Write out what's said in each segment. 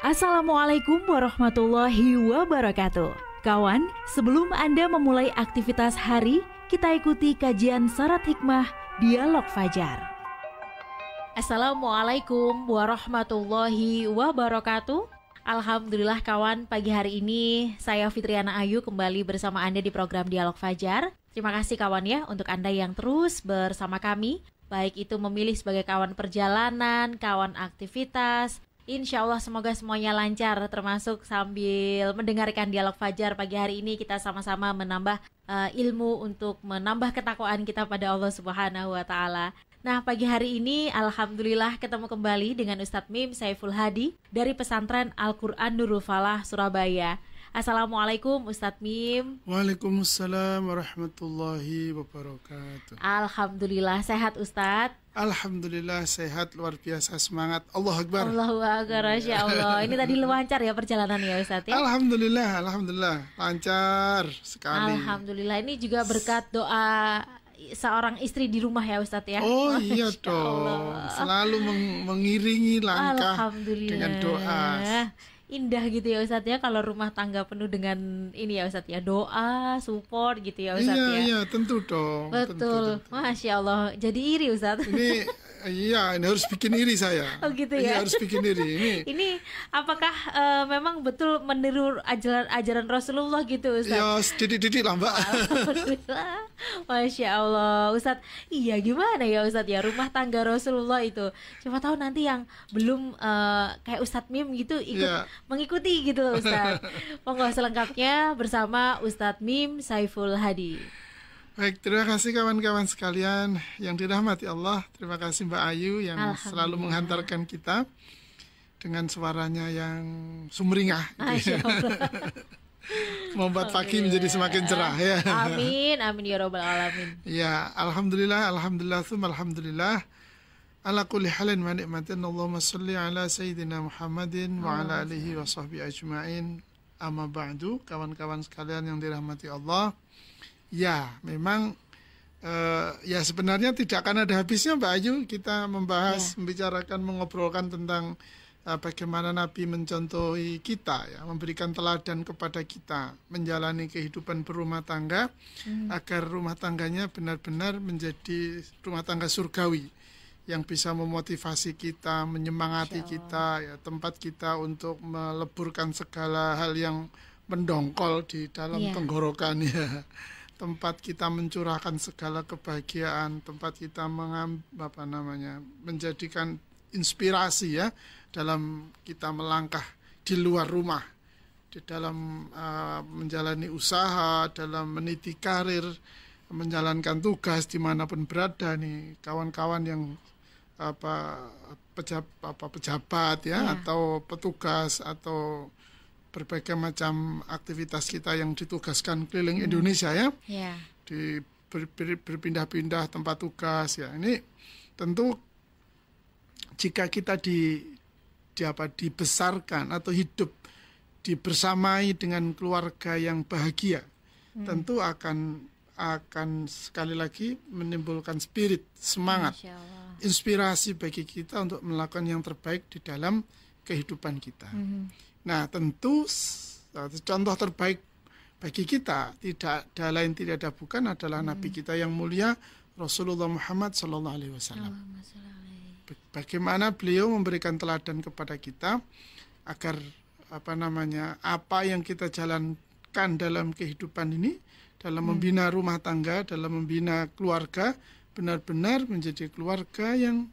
Assalamualaikum warahmatullahi wabarakatuh. Kawan, sebelum Anda memulai aktivitas hari, kita ikuti kajian Syarat Hikmah Dialog Fajar. Assalamualaikum warahmatullahi wabarakatuh. Alhamdulillah kawan, pagi hari ini saya Fitriana Ayu kembali bersama Anda di program Dialog Fajar. Terima kasih kawan ya untuk Anda yang terus bersama kami, baik itu memilih sebagai kawan perjalanan, kawan aktivitas. Insya Allah semoga semuanya lancar, termasuk sambil mendengarkan Dialog Fajar pagi hari ini kita sama-sama menambah ilmu untuk menambah ketakwaan kita pada Allah Subhanahu wa Ta'ala. Nah, pagi hari ini alhamdulillah ketemu kembali dengan Ustadz Mim Saiful Hadi dari Pesantren Al-Quran Nurul Falah Surabaya. Assalamualaikum Ustadz Mim. Waalaikumsalam warahmatullahi wabarakatuh. Alhamdulillah sehat Ustadz. Alhamdulillah sehat, luar biasa, semangat. Allahu Akbar. Allahu Akbar, Masya Allah. Ini tadi lancar ya perjalanan ya Ustadz ya? Alhamdulillah lancar sekali. Alhamdulillah, ini juga berkat doa seorang istri di rumah ya Ustadz ya. Oh iya dong, selalu mengiringi langkah dengan doa. Indah gitu ya Ustadz ya, kalau rumah tangga penuh dengan ini ya Ustadz ya, doa, support gitu ya Ustadz ya. Iya, tentu dong. Betul, tentu. Masya Allah, jadi iri Ustadz. Ini harus bikin iri saya. Oh gitu ya. Ini harus bikin iri. Ini apakah memang betul meniru ajaran Rasulullah gitu Ustadz? Ya, sedikit-sedikit lah Mbak. Alhamdulillah, Masya Allah Ustadz. Iya gimana ya Ustadz ya, rumah tangga Rasulullah itu. Siapa tahu nanti yang belum kayak Ustadz Mim gitu ikut mengikuti gitu loh Ustadz. Monggo selengkapnya bersama Ustadz Mim Saiful Hadi. Baik, terima kasih kawan-kawan sekalian yang dirahmati Allah. Terima kasih Mbak Ayu yang selalu menghantarkan kita dengan suaranya yang sumringah. Membuat pagi menjadi semakin cerah ya. Amin, amin ya robbal alamin. Ya, alhamdulillah ala kulli halin wa ni'matin. Allahumma sholli ala sayyidina Muhammadin wa ala alihi wa sahbihi ajma'in. Amma ba'du, kawan-kawan sekalian yang dirahmati Allah. Ya, memang ya sebenarnya tidak akan ada habisnya Mbak Ayu kita membahas, membicarakan, mengobrolkan tentang bagaimana Nabi mencontohi kita ya, memberikan teladan kepada kita menjalani kehidupan berumah tangga agar rumah tangganya benar-benar menjadi rumah tangga surgawi yang bisa memotivasi kita, menyemangati kita ya, tempat kita untuk meleburkan segala hal yang mendongkol di dalam tenggorokan ya. Tempat kita mencurahkan segala kebahagiaan, tempat kita menjadikan inspirasi ya dalam kita melangkah di luar rumah, di dalam menjalani usaha, dalam meniti karir, menjalankan tugas dimanapun berada nih kawan-kawan yang pejabat ya atau petugas atau berbagai macam aktivitas kita yang ditugaskan keliling Indonesia ya, di berpindah-pindah tempat tugas ya. Ini tentu jika kita dibesarkan atau hidup dibersamai dengan keluarga yang bahagia, tentu akan sekali lagi menimbulkan spirit, semangat, inspirasi bagi kita untuk melakukan yang terbaik di dalam kehidupan kita. Nah, tentu contoh terbaik bagi kita tidak ada lain tidak ada bukan adalah Nabi kita yang mulia Rasulullah Muhammad SAW. Bagaimana beliau memberikan teladan kepada kita agar apa yang kita jalankan dalam kehidupan ini, dalam membina rumah tangga, dalam membina keluarga, benar-benar menjadi keluarga yang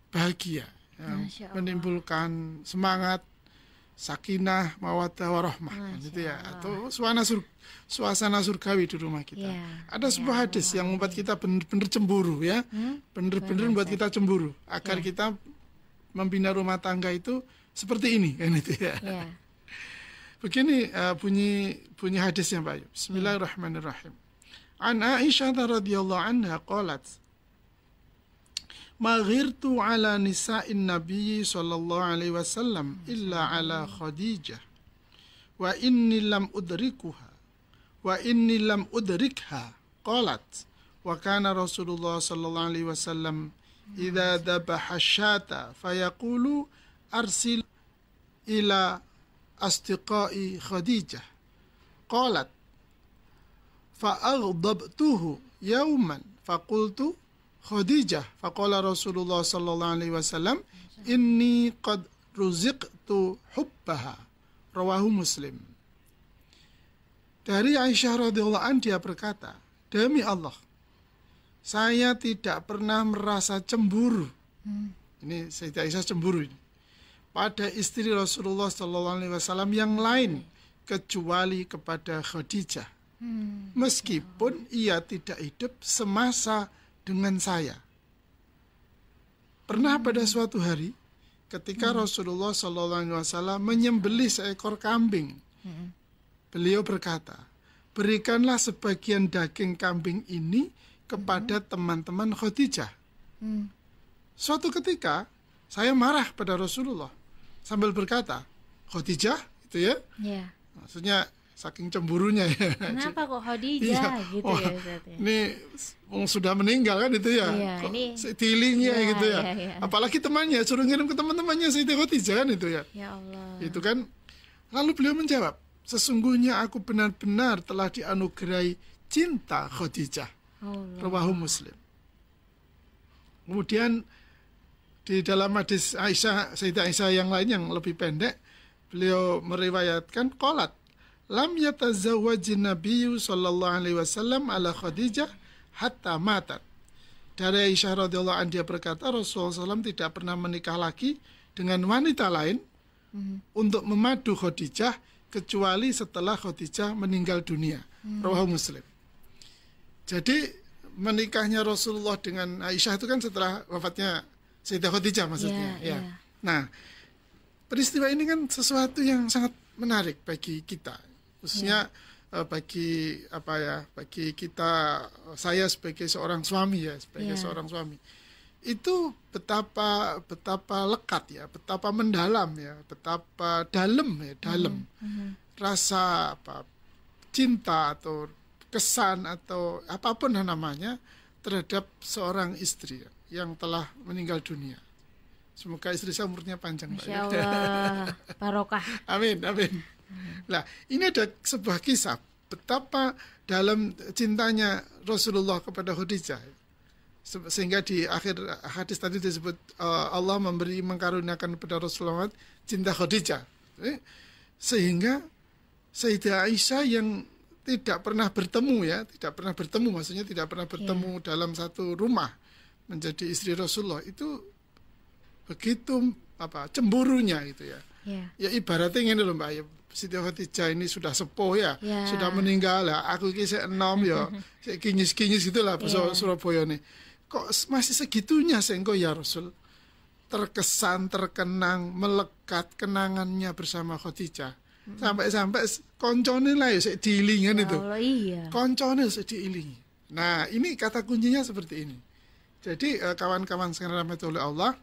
bahagia, yang menimbulkan semangat, sakinah, mawaddah, warahmah gitu ya, atau suasana surgawi di rumah kita. Ada sebuah hadis yang membuat kita benar-benar cemburu ya, benar-benar membuat kita cemburu agar kita membina rumah tangga itu seperti ini kan itu ya. Begini bunyi hadisnya Pak. Bismillahirrahmanirrahim. An Aisyah radhiyallahu anha qalat ma ghirtu ala nisa'in nabiy sallallahu alaihi wasallam illa ala Khadijah wa inni lam udrikha qalat wa kana Rasulullah sallallahu alaihi wasallam idza dhabaha syata fayaqulu arsil ila asdiqai Khadijah qalat fa'aghdabtuhu yawman faqultu Khadijah faqala Rasulullah sallallahu alaihi wasallam inni qad ruziqtu hubbaha. Rawahu Muslim. Dari Aisyah radhiyallahu anha dia berkata, demi Allah, saya tidak pernah merasa cemburu. Ini Sayyidah Aisyah cemburu ini pada istri Rasulullah sallallahu alaihi wasallam yang lain kecuali kepada Khadijah. Meskipun ia tidak hidup semasa dengan saya. Pernah pada suatu hari ketika Rasulullah sallallahu alaihi wasallam menyembelih seekor kambing, beliau berkata, berikanlah sebagian daging kambing ini kepada teman-teman Khadijah. Suatu ketika saya marah pada Rasulullah sambil berkata, Khadijah itu ya, maksudnya saking cemburunya ya. Kenapa kok Khadijah gitu ya Ustaz ya? Ini sudah meninggal kan itu ya, kok tilingnya gitu ya. Apalagi temannya suruh ngirim ke teman-temannya Sayyidah Khadijah kan itu ya. Ya Allah. Itu kan. Lalu beliau menjawab, sesungguhnya aku benar-benar telah dianugerahi cinta Khadijah. Rawahu Muslim. Kemudian di dalam hadis Aisyah, Sayyidah Aisyah yang lain yang lebih pendek, beliau meriwayatkan qalat lam yatazawwajin nabiyyu sallallahu alaihi wasallam ala Khadijah hatta matat. Dari Aisyah radhiyallahu anha dia berkata, Rasulullah SAW tidak pernah menikah lagi dengan wanita lain untuk memadu Khadijah kecuali setelah Khadijah meninggal dunia. Rawahu Muslim. Jadi menikahnya Rasulullah dengan Aisyah itu kan setelah wafatnya Sayyidah Khadijah maksudnya. Nah, peristiwa ini kan sesuatu yang sangat menarik bagi kita, khususnya bagi kita, saya sebagai seorang suami ya, seorang suami. Itu betapa lekat ya, betapa mendalam ya, betapa dalam rasa cinta atau kesan atau apapun namanya terhadap seorang istri yang telah meninggal dunia. Semoga istri saya umurnya panjang. Masya Allah, barokah. Amin. Nah, ini ada sebuah kisah betapa dalam cintanya Rasulullah kepada Khadijah, sehingga di akhir hadis tadi disebut Allah mengkaruniakan kepada Rasulullah cinta Khadijah, sehingga Sayyidah Aisyah yang tidak pernah bertemu maksudnya tidak pernah bertemu dalam satu rumah menjadi istri Rasulullah, itu begitu cemburunya gitu ya. Ya ibaratnya ini loh Mbak, ya Siti Khadijah ini sudah sepuh ya, sudah meninggal lah. Aku ini saya enom ya, saya kinyis gitulah bahasa Surabaya nih. Kok masih segitunya sehingga ya Rasul terkesan, terkenang, melekat kenangannya bersama Khadijah. Sampai koncone lah ya saya diilingan itu. Koncone saya diilingi. Nah, ini kata kuncinya seperti ini. Jadi kawan-kawan sekalian rahmati oleh Allah,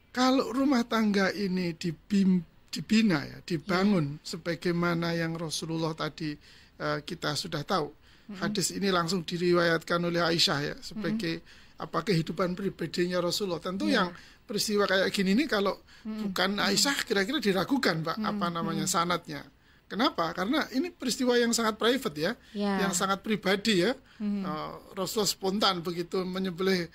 kalau rumah tangga ini dibina ya, dibangun sebagaimana yang Rasulullah tadi kita sudah tahu. Hadis ini langsung diriwayatkan oleh Aisyah ya, sebagai kehidupan pribadinya Rasulullah. Tentu yang peristiwa kayak gini nih kalau bukan Aisyah kira-kira diragukan Pak sanadnya. Kenapa? Karena ini peristiwa yang sangat private ya, yang sangat pribadi ya. Rasulullah spontan begitu menyembelih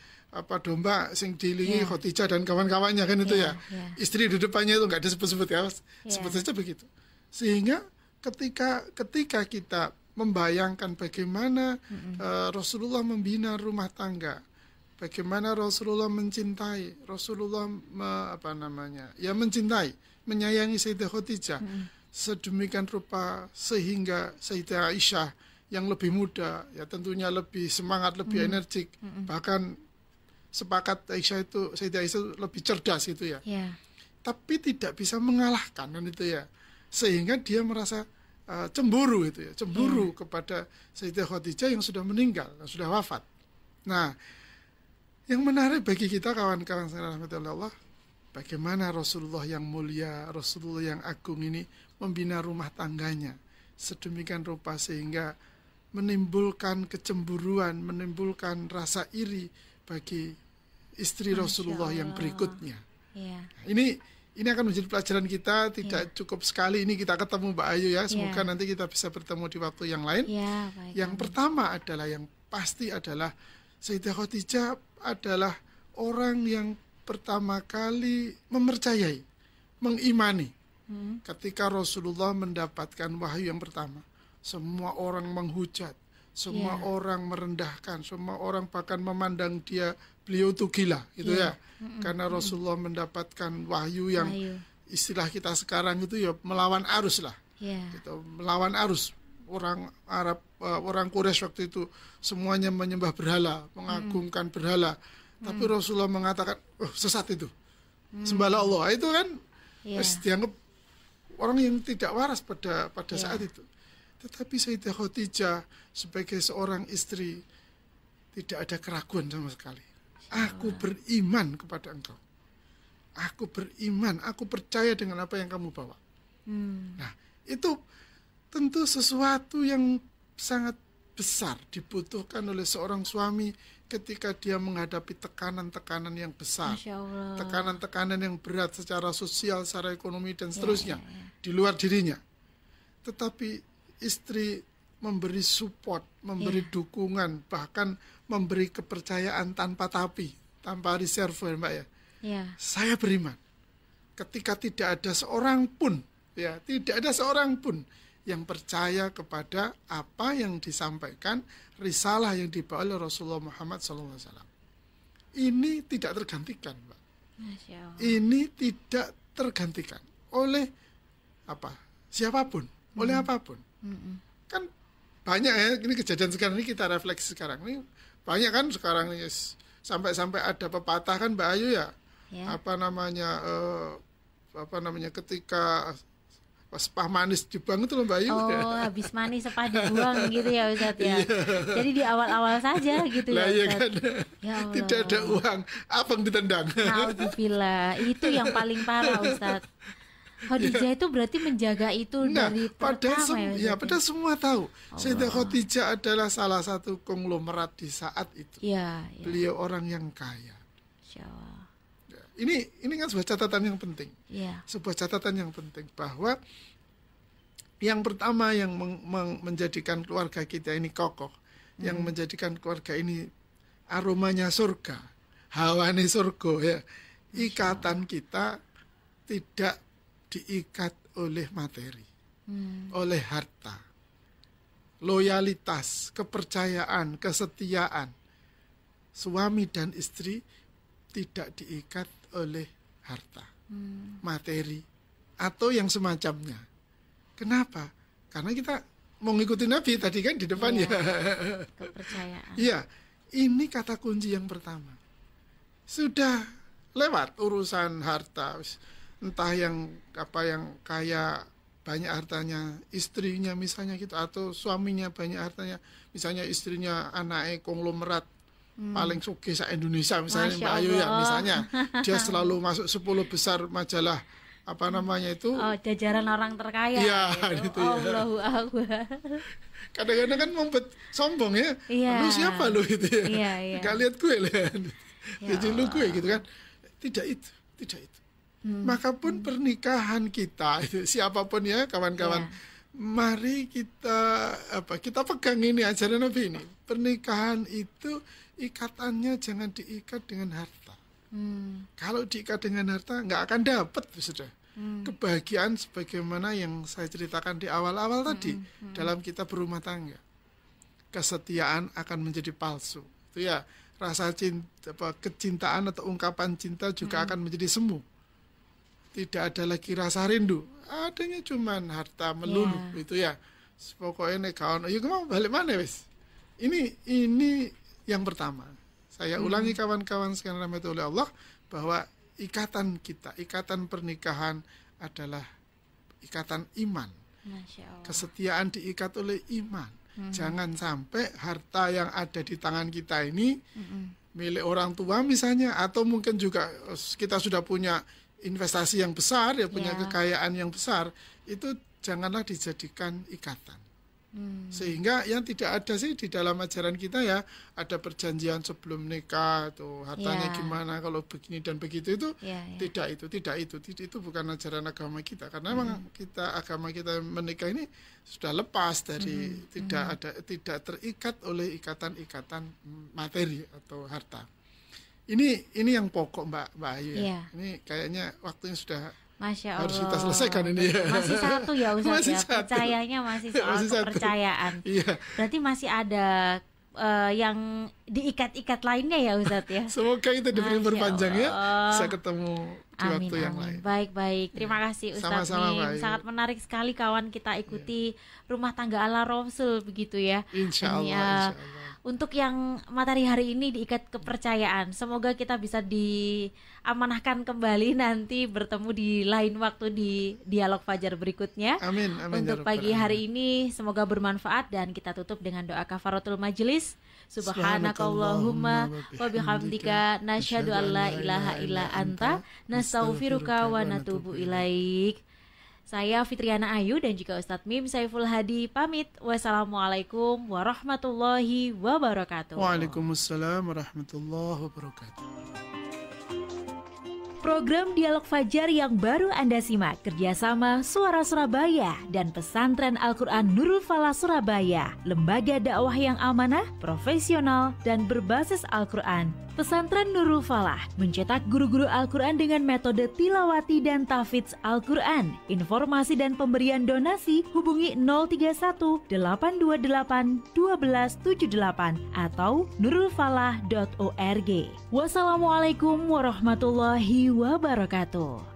domba sing diilingi Khadijah dan kawan-kawannya kan itu ya. Istri di depannya itu nggak disebut-sebut ya, sebut saja begitu. Sehingga ketika kita membayangkan bagaimana Rasulullah membina rumah tangga, bagaimana Rasulullah mencintai, Rasulullah mencintai, menyayangi Sayyidah Khadijah sedemikian rupa sehingga Sayyidah Aisyah yang lebih muda ya tentunya lebih semangat, lebih energik, bahkan sepakat Sayyidah Aisyah lebih cerdas itu ya. Tapi tidak bisa mengalahkan kan itu ya. Sehingga dia merasa cemburu itu ya, cemburu kepada Sayyidah Khadijah yang sudah meninggal, yang sudah wafat. Nah, yang menarik bagi kita kawan-kawan rahmatullah Allah, bagaimana Rasulullah yang mulia, Rasulullah yang agung ini membina rumah tangganya sedemikian rupa sehingga menimbulkan kecemburuan, menimbulkan rasa iri bagi istri Rasulullah yang berikutnya. Ini ini akan menjadi pelajaran kita. Tidak cukup sekali ini kita ketemu Mbak Ayu ya. Semoga nanti kita bisa bertemu di waktu yang lain. Yang pertama adalah, yang pasti adalah Sayyidah Khadijah adalah orang yang pertama kali mempercayai, mengimani. Ketika Rasulullah mendapatkan wahyu yang pertama, semua orang menghujat, semua orang merendahkan, semua orang bahkan memandang beliau itu gila, gitu ya. Karena Rasulullah mendapatkan wahyu yang istilah kita sekarang itu ya melawan arus lah, gitu, melawan arus. Orang Arab, orang Quraisy waktu itu semuanya menyembah berhala, mengagungkan berhala. Tapi Rasulullah mengatakan, sesat itu, sembahlah Allah. Itu kan dianggap orang yang tidak waras pada saat itu. Tetapi Sayyidah Khadijah sebagai seorang istri tidak ada keraguan sama sekali. Aku beriman kepada engkau. Aku beriman, aku percaya dengan apa yang kamu bawa. Nah, itu tentu sesuatu yang sangat besar dibutuhkan oleh seorang suami ketika dia menghadapi tekanan-tekanan yang besar. Tekanan-tekanan yang berat secara sosial, secara ekonomi, dan seterusnya. Di luar dirinya. Tetapi istri memberi support, memberi dukungan, bahkan memberi kepercayaan tanpa tapi, tanpa reserve, Mbak ya. Saya beriman. Ketika tidak ada seorang pun, tidak ada seorang pun yang percaya kepada apa yang disampaikan, risalah yang dibawa oleh Rasulullah Muhammad SAW. Ini tidak tergantikan, Mbak. Ini tidak tergantikan oleh siapapun, oleh apapun. Kan banyak ya, ini kejadian sekarang ini kita refleksi sekarang ini banyak kan sekarang ini sampai ada pepatah kan Mbak Ayu ya. Apa namanya ketika sepah manis dibuang itu loh Mbak Ayu. Habis manis sepah dibuang gitu ya Ustadz ya. Jadi di awal-awal saja gitu ya Ustadz. Kan? Ya tidak ada uang, abang ditendang. Alhamdulillah, itu yang paling parah Ustadz. Khadijah itu berarti menjaga itu dari pertama padahal semua tahu Sayyidah Khadijah adalah salah satu konglomerat di saat itu. Beliau orang yang kaya. Ini kan sebuah catatan yang penting. Sebuah catatan yang penting bahwa yang pertama yang menjadikan keluarga kita ini kokoh, yang menjadikan keluarga ini aromanya surga, hawanya surga ya. Ikatan kita tidak diikat oleh materi, oleh harta, loyalitas, kepercayaan, kesetiaan. Suami dan istri tidak diikat oleh harta, materi, atau yang semacamnya. Kenapa? Karena kita mau ngikutin Nabi tadi kan di depan ya. Kepercayaan. Ini kata kunci yang pertama. Sudah lewat urusan harta, entah yang kaya banyak hartanya, istrinya misalnya gitu, atau suaminya banyak hartanya, misalnya istrinya anaknya konglomerat paling sugih sa Indonesia misalnya Mbak Ayu ya, misalnya dia selalu masuk 10 besar majalah jajaran orang terkaya gitu. Allahu Akbar. Kadang-kadang kan membuat sombong ya. Lu siapa lu gitu ya. Gak lihat gue lah. Jadi lu gue gitu kan. Tidak itu. Maka pun pernikahan kita itu siapapun ya kawan-kawan, mari kita pegang ini ajaran Nabi ini. Pernikahan itu ikatannya jangan diikat dengan harta. Kalau diikat dengan harta nggak akan dapat sudah kebahagiaan sebagaimana yang saya ceritakan di awal-awal tadi dalam kitab berumah tangga. Kesetiaan akan menjadi palsu. Itu ya, rasa cinta, kecintaan atau ungkapan cinta juga akan menjadi semu. Tidak ada lagi rasa rindu, adanya cuman harta melulu itu ya. Pokoknya kawan, ayo mau balik mana wis. Ini yang pertama. Saya ulangi kawan-kawan sekalian rahmati oleh Allah bahwa ikatan kita, ikatan pernikahan adalah ikatan iman. Masya Allah. Kesetiaan diikat oleh iman. Jangan sampai harta yang ada di tangan kita ini milik orang tua misalnya, atau mungkin juga kita sudah punya investasi yang besar, punya kekayaan yang besar, itu janganlah dijadikan ikatan. Sehingga yang tidak ada sih di dalam ajaran kita ya, ada perjanjian sebelum nikah atau hartanya gimana kalau begini dan begitu itu tidak itu bukan ajaran agama kita, karena memang agama kita menikah ini sudah lepas dari tidak terikat oleh ikatan-ikatan materi atau harta. Ini yang pokok Mbak Ayu ya. Ini kayaknya waktunya sudah Masya Allah. Harus kita selesaikan ini ya. Masih satu ya Ustaz masih ya. Satu. Percayanya masih soal kepercayaan. Berarti masih ada yang diikat-ikat lainnya ya Ustaz ya. Semoga itu diberi berpanjang ya. Bisa ketemu di waktu yang lain. Baik. Terima kasih Ustaz Mim. Sangat menarik sekali kawan kita ikuti rumah tangga ala Rasul begitu ya. Insya Allah. Untuk yang materi hari ini diikat kepercayaan, semoga kita bisa diamanahkan kembali nanti bertemu di lain waktu di Dialog Fajar berikutnya. Amin. Untuk pagi hari ini semoga bermanfaat dan kita tutup dengan doa kafaratul majelis. Subhanakallahumma wa bihamdika nasyhadu an la ilaha illa anta nastaghfiruka wa natubu ilaik. Saya Fitriana Ayu dan juga Ustadz Mim Saiful Hadi pamit. Wassalamualaikum warahmatullahi wabarakatuh. Waalaikumsalam warahmatullahi wabarakatuh. Program Dialog Fajar yang baru Anda simak kerjasama Suara Surabaya dan Pesantren Al-Quran Nurul Falah Surabaya, lembaga dakwah yang amanah, profesional, dan berbasis Al-Quran. Pesantren Nurul Falah mencetak guru-guru Al-Quran dengan metode tilawati dan tahfidz Al-Quran. Informasi dan pemberian donasi hubungi 031 828 1278 atau nurulfalah.org. Wassalamualaikum warahmatullahi wabarakatuh.